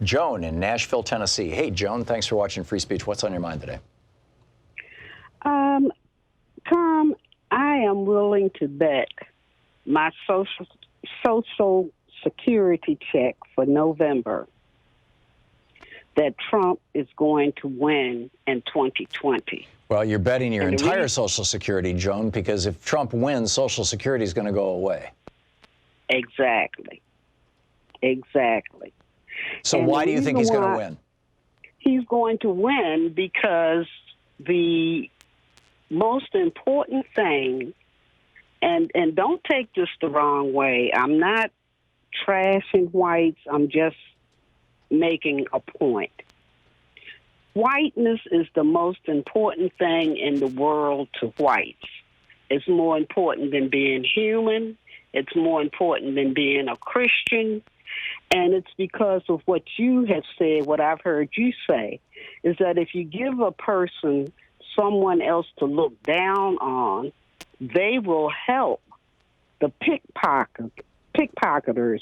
Joan in Nashville, Tennessee. Hey, Joan, thanks for watching Free Speech. What's on your mind today? Thom, I am willing to bet my social security check for November that Trump is going to win in 2020. Well, you're betting your entire Social Security, Joan, because if Trump wins, Social Security is going to go away. Exactly. So why do you think he's going to win? He's going to win because the most important thing, and don't take this the wrong way, I'm not trashing whites, I'm just making a point. Whiteness is the most important thing in the world to whites. It's more important than being human. It's more important than being a Christian. And it's because of what you have said, what I've heard you say, is that if you give a person someone else to look down on, they will help the pickpocketers,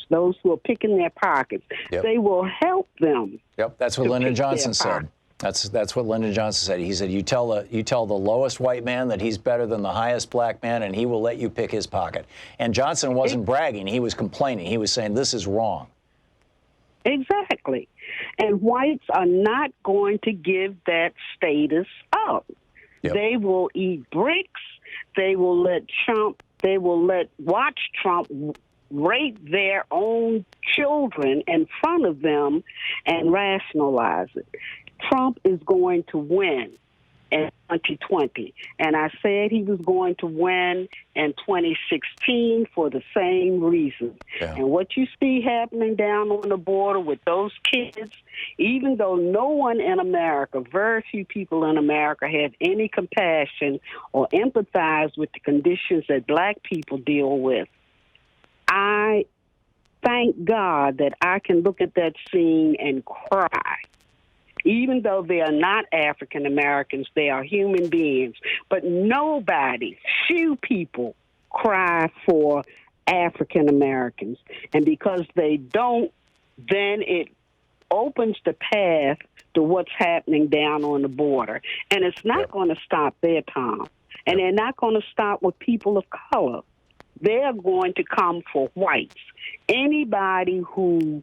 those who are picking their pockets. Yep. They will help them. Yep, that's what Lyndon Johnson said. That's what Lyndon Johnson said. He said, you tell the lowest white man that he's better than the highest black man, and he will let you pick his pocket. And Johnson wasn't bragging. He was complaining. He was saying, this is wrong. Exactly. And whites are not going to give that status up. Yep. They will eat bricks. They will watch Trump rape their own children in front of them and rationalize it. Trump is going to win in 2020. And I said he was going to win in 2016 for the same reason. Yeah. And what you see happening down on the border with those kids, even though no one in America, very few people in America have any compassion or empathize with the conditions that black people deal with, I thank God that I can look at that scene and cry. Even though they are not African Americans, they are human beings. But few people cry for African Americans. And because they don't, then it opens the path to what's happening down on the border. And it's not going to stop there, Thom. And they're not going to stop with people of color. They're going to come for whites. Anybody who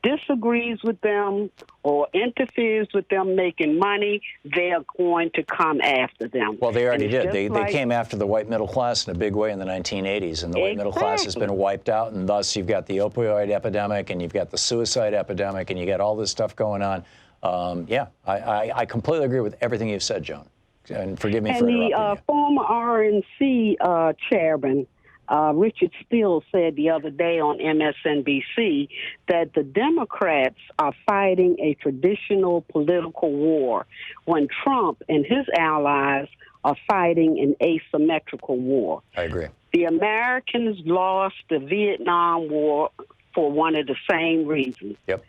disagrees with them or interferes with them making money, they are going to come after them. Well, they already did. They came after the white middle class in a big way in the 1980s, and the white middle class has been wiped out, and thus you've got the opioid epidemic, and you've got the suicide epidemic, and you got all this stuff going on. I completely agree with everything you've said, Joan, and forgive me for interrupting you. And the former RNC chairman, Richard Steele, said the other day on MSNBC that the Democrats are fighting a traditional political war when Trump and his allies are fighting an asymmetrical war. I agree. The Americans lost the Vietnam War for one of the same reasons. Yep.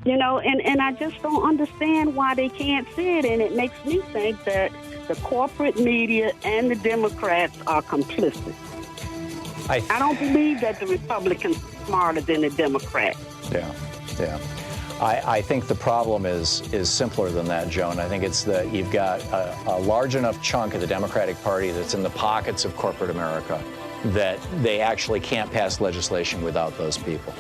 You know, and I just don't understand why they can't see it, and it makes me think that the corporate media and the Democrats are complicit. I don't believe that the Republicans are smarter than the Democrats. Yeah. I think the problem is simpler than that, Joan. I think it's that you've got a large enough chunk of the Democratic Party that's in the pockets of corporate America that they actually can't pass legislation without those people.